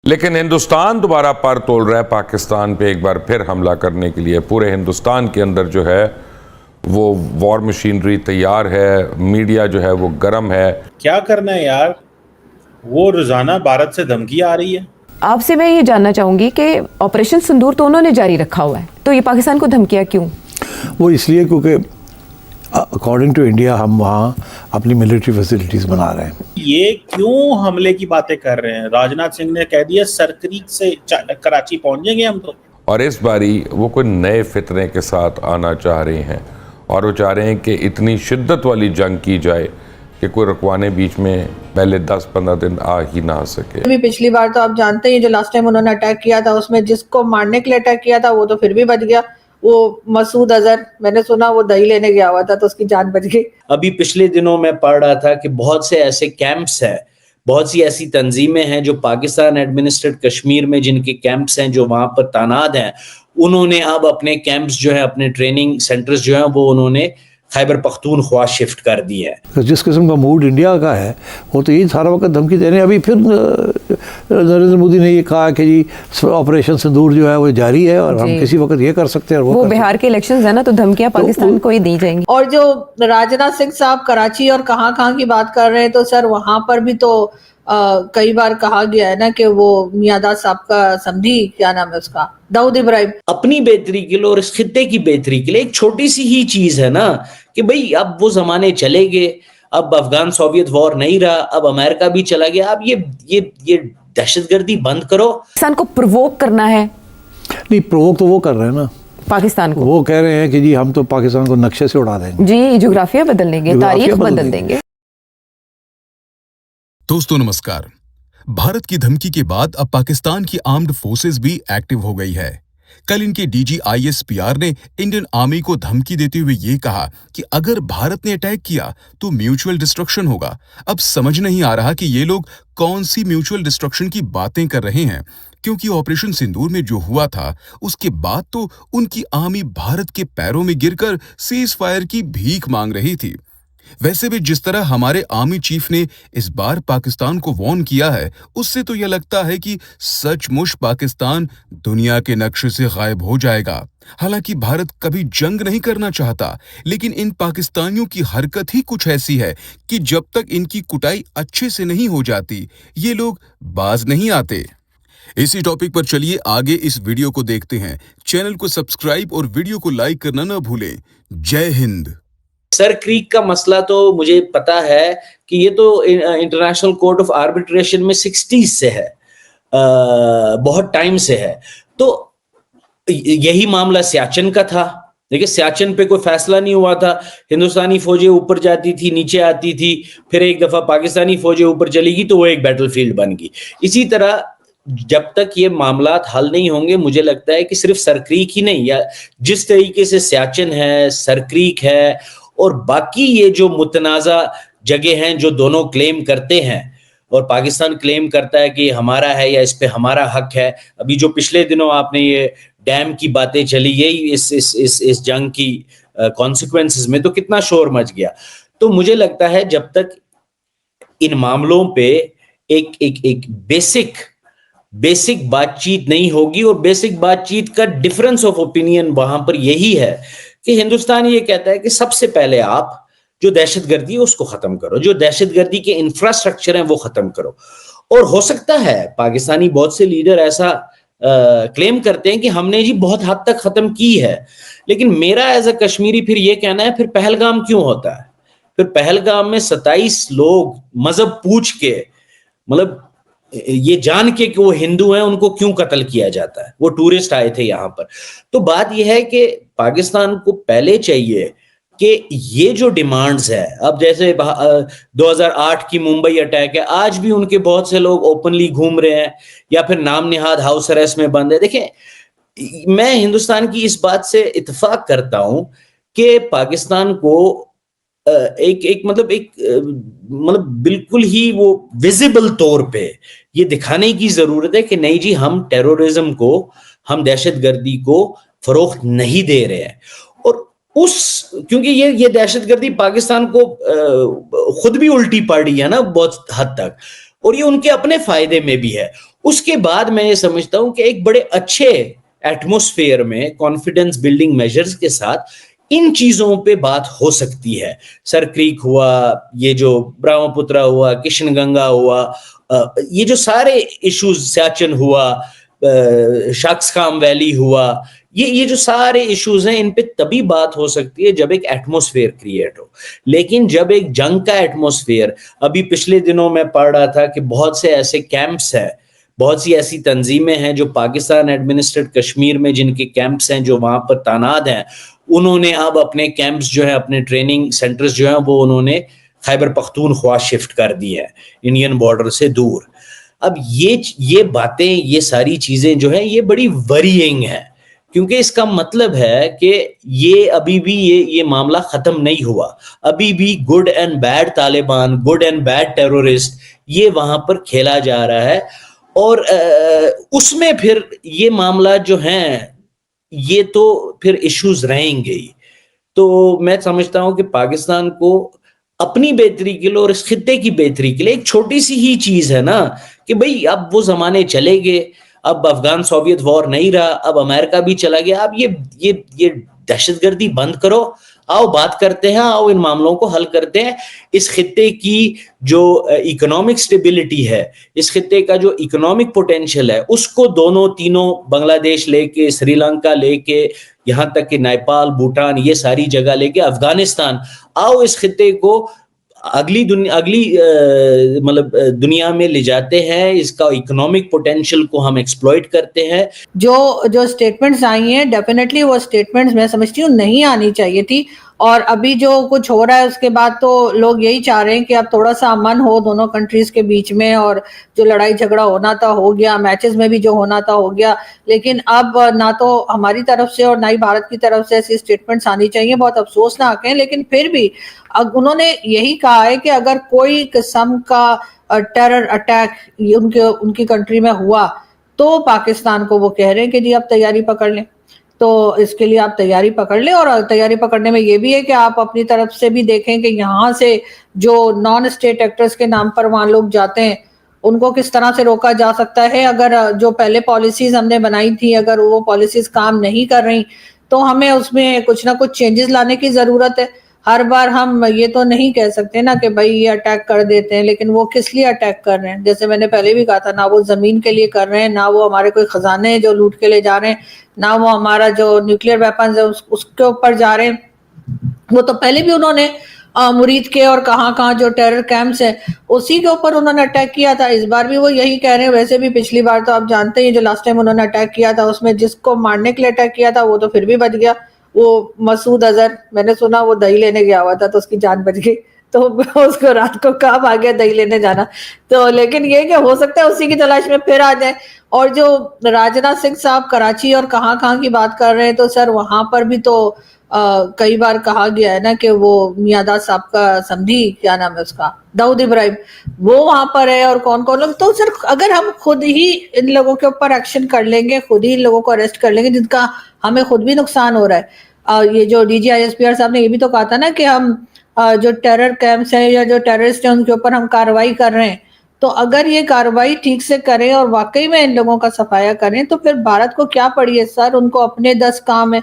لیکن ہندوستان دوبارہ پر تول رہا ہے پاکستان پہ ایک بار پھر حملہ کرنے کے لیے. پورے ہندوستان کے اندر جو ہے وہ وار مشینری تیار ہے, میڈیا جو ہے وہ گرم ہے. کیا کرنا ہے یار, وہ روزانہ بھارت سے دھمکی آ رہی ہے. آپ سے میں یہ جاننا چاہوں گی کہ آپریشن سندور تو انہوں نے جاری رکھا ہوا ہے, تو یہ پاکستان کو دھمکیاں کیوں؟ وہ اس لیے کیونکہ اکارڈنگ ٹو انڈیا ہم وہاں اپنی ملٹری فیسلٹیز بنا رہے ہیں. یہ کیوں حملے کی باتیں کر رہے ہیں؟ راجناتھ سنگھ نے کہہ دیا سرکریک سے کراچی پہنچ جائیں گے ہم تو. اور اس باری وہ کوئی نئے فتنے کے ساتھ آنا چاہ رہے ہیں, اور وہ چاہ رہے ہیں کہ اتنی شدت والی جنگ کی جائے کہ کوئی رکوانے بیچ میں پہلے 10-15 دن آ ہی نہ سکے. ابھی پچھلی بار تو آپ جانتے ہیں جو لاسٹ ٹائم انہوں نے اٹیک کیا تھا, اس میں جس کو مارنے کے لیے اٹیک کیا تھا وہ تو پھر بھی بچ گیا. وہ مسعود اظہر, میں نے سنا وہ دہی لینے گیا ہوا تھا تو اس کی جان بچ گئی. ابھی پچھلے دنوں میں پڑھ رہا تھا کہ بہت سے ایسے کیمپس ہیں, بہت سی ایسی تنظیمیں ہیں جو پاکستان ایڈمنسٹریٹ کشمیر میں جن کے کیمپس ہیں جو وہاں پر تعینات ہیں, انہوں نے اب اپنے کیمپس جو ہیں, اپنے ٹریننگ سینٹرز جو ہیں, وہ انہوں نے خیبر پختونخوا شفٹ کر دی ہے. جس قسم کا موڈ انڈیا کا ہے وہ تو یہی سارا وقت دھمکی دے رہے ہیں. ابھی پھر نریندر مودی نے یہ کہا کہ جی آپریشن سندور جو ہے وہ جاری ہے اور ہم کسی وقت یہ کر سکتے ہیں. وہ بہار کے الیکشنز ہیں نا, تو دھمکیاں پاکستان کو ہی دی جائیں گی. اور جو راجناتھ سنگھ صاحب کراچی اور کہاں کی بات کر رہے ہیں, تو سر وہاں پر بھی تو کئی بار کہا گیا ہے نا کہ وہ میاداد صاحب کا سمجھی, کیا نام ہے اس کا, داؤد ابراہیم, اپنی بہتری کے لیے اور اس خطے کی بہتری کے لیے ایک چھوٹی سی ہی چیز ہے نا کہ بھئی اب وہ زمانے چلے گئے, اب افغان سوویت وار نہیں رہا, اب امریکہ بھی چلا گیا, اب یہ دہشت گردی بند کرو. پاکستان کو پرووک کرنا ہے. نہیں, پرووک تو وہ کر رہے ہیں نا پاکستان کو, وہ کہہ رہے ہیں کہ جی ہم تو پاکستان کو نقشے سے اڑا دیں گے. جی جغرافیہ بدل دیں گے, تاریخ بدل دیں گے. دوستو نمسکار. بھارت کی دھمکی کے بعد اب پاکستان کی آرمڈ فورسز بھی ایکٹیو ہو گئی ہے. کل ان کے DGISPR نے انڈین آرمی کو دھمکی دیتے ہوئے یہ کہا کہ اگر بھارت نے اٹیک کیا تو میوچول ڈسٹرکشن ہوگا. اب سمجھ نہیں آ رہا کہ یہ لوگ کون سی میوچول ڈسٹرکشن کی باتیں کر رہے ہیں, کیونکہ آپریشن سندور میں جو ہوا تھا اس کے بعد تو ان کی آرمی بھارت کے پیروں میں گر کر سیز فائر کی بھیک مانگ رہی تھی. ویسے بھی جس طرح ہمارے آرمی چیف نے اس بار پاکستان کو وارن کیا ہے, اس سے تو یہ لگتا ہے کہ سچ مچ پاکستان دنیا کے نقشے سے غائب ہو جائے گا. حالانکہ بھارت کبھی جنگ نہیں کرنا چاہتا, لیکن ان پاکستانیوں کی حرکت ہی کچھ ایسی ہے کہ جب تک ان کی کٹائی اچھے سے نہیں ہو جاتی یہ لوگ باز نہیں آتے. اسی ٹاپک پر چلیے آگے اس ویڈیو کو دیکھتے ہیں. چینل کو سبسکرائب اور ویڈیو کو لائک کرنا نہ بھولیں. جے ہند. سر کریک کا مسئلہ تو مجھے پتا ہے کہ یہ تو انٹرنیشنل کورٹ آف آربیٹریشن میں 60s سے ہے, بہت ٹائم سے ہے. تو یہی معاملہ سیاچن کا تھا. دیکھیں سیاچن پہ کوئی فیصلہ نہیں ہوا تھا, ہندوستانی فوجیں اوپر جاتی تھی, نیچے آتی تھی, پھر ایک دفعہ پاکستانی فوجیں اوپر چلی گی تو وہ ایک بیٹل فیلڈ بن گئی. اسی طرح جب تک یہ معاملات حل نہیں ہوں گے, مجھے لگتا ہے کہ صرف سرکریک ہی نہیں, یا جس طریقے سے سیاچن ہے, سرکریک ہے اور باقی یہ جو متنازع جگہ ہیں جو دونوں کلیم کرتے ہیں, اور پاکستان کلیم کرتا ہے کہ یہ ہمارا ہے یا اس پہ ہمارا حق ہے. ابھی جو پچھلے دنوں آپ نے یہ ڈیم کی باتیں چلی, یہی اس جنگ کی کانسیکوینسز میں تو کتنا شور مچ گیا. تو مجھے لگتا ہے جب تک ان معاملوں پہ ایک بیسک بات چیت نہیں ہوگی, اور بیسک بات چیت کا ڈفرنس آف اوپینین وہاں پر یہی ہے کہ ہندوستان یہ کہتا ہے کہ سب سے پہلے آپ جو دہشت گردی ہے اس کو ختم کرو, جو دہشت گردی کے انفراسٹرکچر ہیں وہ ختم کرو. اور ہو سکتا ہے پاکستانی بہت سے لیڈر ایسا کلیم کرتے ہیں کہ ہم نے جی بہت حد تک ختم کی ہے, لیکن میرا ایز اے کشمیری پھر یہ کہنا ہے پھر پہلگام کیوں ہوتا ہے؟ پھر پہلگام میں 27 لوگ مذہب پوچھ کے, مطلب یہ جان کے کہ وہ ہندو ہیں, ان کو کیوں قتل کیا جاتا ہے؟ وہ ٹورسٹ آئے تھے یہاں پر. تو بات یہ ہے کہ پاکستان کو پہلے چاہیے کہ یہ جو ڈیمانڈز ہے, اب جیسے 2008 کی ممبئی اٹیک ہے, آج بھی ان کے بہت سے لوگ اوپنلی گھوم رہے ہیں یا پھر نام نہاد ہاؤس اریسٹ میں بند ہے. دیکھیں میں ہندوستان کی اس بات سے اتفاق کرتا ہوں کہ پاکستان کو مطلب بالکل ہی وہ ویزیبل طور پہ یہ دکھانے کی ضرورت ہے کہ نہیں جی ہم ٹیرورزم کو, ہم دہشت گردی کو فروخت نہیں دے رہے ہیں. اور کیونکہ یہ دہشت گردی پاکستان کو خود بھی الٹی پڑ رہی ہے نا بہت حد تک, اور یہ ان کے اپنے فائدے میں بھی ہے. اس کے بعد میں یہ سمجھتا ہوں کہ ایک بڑے اچھے ایٹموسفیئر میں کانفیڈنس بلڈنگ میجرز کے ساتھ ان چیزوں پہ بات ہو سکتی ہے. سر کریک ہوا, یہ جو برہم پترا ہوا, کشن گنگا ہوا, یہ جو سارے ایشوز, سیاچن ہوا, شاکسکام ویلی ہوا, یہ جو سارے ایشوز ہیں, ان پہ تبھی بات ہو سکتی ہے جب ایک ایٹموسفیئر کریٹ ہو. لیکن جب ایک جنگ کا ایٹموسفیئر, ابھی پچھلے دنوں میں پڑھ رہا تھا کہ بہت سے ایسے کیمپس ہیں, بہت سی ایسی تنظیمیں ہیں جو پاکستان ایڈمنسٹریٹ کشمیر میں جن کے کیمپس ہیں, جو وہاں پر تعینات ہیں, انہوں نے اب اپنے کیمپس جو ہیں, اپنے ٹریننگ سینٹرز جو ہیں, وہ انہوں نے خیبر پختونخوا شفٹ کر دی ہیں, انڈین بارڈر سے دور. اب یہ باتیں, یہ ساری چیزیں جو ہیں, یہ بڑی ورینگ ہیں, کیونکہ اس کا مطلب ہے کہ یہ ابھی بھی یہ معاملہ ختم نہیں ہوا. ابھی بھی good and bad Taliban, good and bad terrorist, یہ وہاں پر کھیلا جا رہا ہے. اور اس میں پھر یہ معاملہ جو ہیں, یہ تو پھر ایشوز رہیں گے ہی. تو میں سمجھتا ہوں کہ پاکستان کو اپنی بہتری کے لیے اور اس خطے کی بہتری کے لیے ایک چھوٹی سی ہی چیز ہے نا, کہ بھئی اب وہ زمانے چلے گئے, اب افغان سوویت وار نہیں رہا, اب امریکہ بھی چلا گیا, اب یہ دہشت گردی بند کرو, آؤ بات کرتے ہیں, آؤ ان معاملوں کو حل کرتے ہیں. اس خطے کی جو اکنامک سٹیبلٹی ہے, اس خطے کا جو اکنامک پوٹینشیل ہے, اس کو دونوں تینوں, بنگلہ دیش لے کے, سری لنکا لے کے, یہاں تک کہ نیپال, بھوٹان, یہ ساری جگہ لے کے, افغانستان, آؤ اس خطے کو اگلی دنیا میں لے جاتے ہیں. اس کا اکنامک پوٹینشیل کو ہم ایکسپلوئٹ کرتے ہیں. جو سٹیٹمنٹس آئی ہیں, ڈیفینیٹلی وہ سٹیٹمنٹس میں سمجھتی ہوں نہیں آنی چاہیے تھی. اور ابھی جو کچھ ہو رہا ہے اس کے بعد تو لوگ یہی چاہ رہے ہیں کہ اب تھوڑا سا امن ہو دونوں کنٹریز کے بیچ میں, اور جو لڑائی جھگڑا ہونا تھا ہو گیا, میچز میں بھی جو ہونا تھا ہو گیا. لیکن اب نہ تو ہماری طرف سے اور نہ ہی بھارت کی طرف سے ایسی سٹیٹمنٹس آنی چاہیے. بہت افسوسناک ہیں, لیکن پھر بھی انہوں نے یہی کہا ہے کہ اگر کوئی قسم کا ٹیرر اٹیک ان کی کنٹری میں ہوا تو پاکستان کو وہ کہہ رہے ہیں کہ جی آپ تیاری پکڑ لیں. تو اس کے لیے آپ تیاری پکڑ لیں, اور تیاری پکڑنے میں یہ بھی ہے کہ آپ اپنی طرف سے بھی دیکھیں کہ یہاں سے جو نان اسٹیٹ ایکٹرز کے نام پر وہاں لوگ جاتے ہیں ان کو کس طرح سے روکا جا سکتا ہے. اگر جو پہلے پالیسیز ہم نے بنائی تھی, اگر وہ پالیسیز کام نہیں کر رہی تو ہمیں اس میں کچھ نہ کچھ چینجز لانے کی ضرورت ہے. ہر بار ہم یہ تو نہیں کہہ سکتے نا کہ بھائی یہ اٹیک کر دیتے ہیں, لیکن وہ کس لیے اٹیک کر رہے ہیں؟ جیسے میں نے پہلے بھی کہا تھا, نہ وہ زمین کے لیے کر رہے ہیں, نہ وہ ہمارے کوئی خزانے ہیں جو لوٹ کے لے جا رہے ہیں, نہ وہ ہمارا جو نیوکلیئر ویپنز ہے اس کے اوپر جا رہے ہیں. وہ تو پہلے بھی انہوں نے مرید کے اور کہاں جو ٹیرر کیمپس ہیں اسی کے اوپر انہوں نے اٹیک کیا تھا. اس بار بھی وہ یہی کہہ رہے ہیں. ویسے بھی پچھلی بار تو آپ جانتے ہیں جو لاسٹ ٹائم انہوں نے اٹیک کیا تھا اس میں جس کو مارنے کے لیے اٹیک کیا تھا وہ تو پھر بھی بچ گیا, وہ مسعود اظہر. میں نے سنا وہ دہی لینے گیا ہوا تھا تو اس کی جان بچ گئی, تو اس کو رات کو کام آ گیا دہی لینے جانا. تو لیکن یہ کہ ہو سکتا ہے اسی کی تلاش میں پھر آ جائیں. اور جو راجناتھ سنگھ صاحب کراچی اور کہاں کی بات کر رہے ہیں, تو سر وہاں پر بھی تو کئی بار کہا گیا ہے نا کہ وہ میاں داد صاحب کا سمدھی, کیا نام ہے اس کا, داؤد ابراہیم, وہ وہاں پر ہے, اور کون لوگ. تو سر اگر ہم خود ہی ان لوگوں کے اوپر ایکشن کر لیں گے, خود ہی ان لوگوں کو اریسٹ کر لیں گے جن کا ہمیں خود بھی نقصان ہو رہا ہے. یہ جو D G I S P R صاحب نے یہ بھی تو کہا تھا نا کہ ہم جو ٹیرر کیمپس ہیں یا جو ٹیررسٹ ہیں ان کے اوپر ہم کارروائی کر رہے ہیں, تو اگر یہ کارروائی ٹھیک سے کریں اور واقعی میں ان لوگوں کا صفایا کریں تو پھر بھارت کو کیا پڑی ہے سر, ان کو اپنے 10 کام ہے.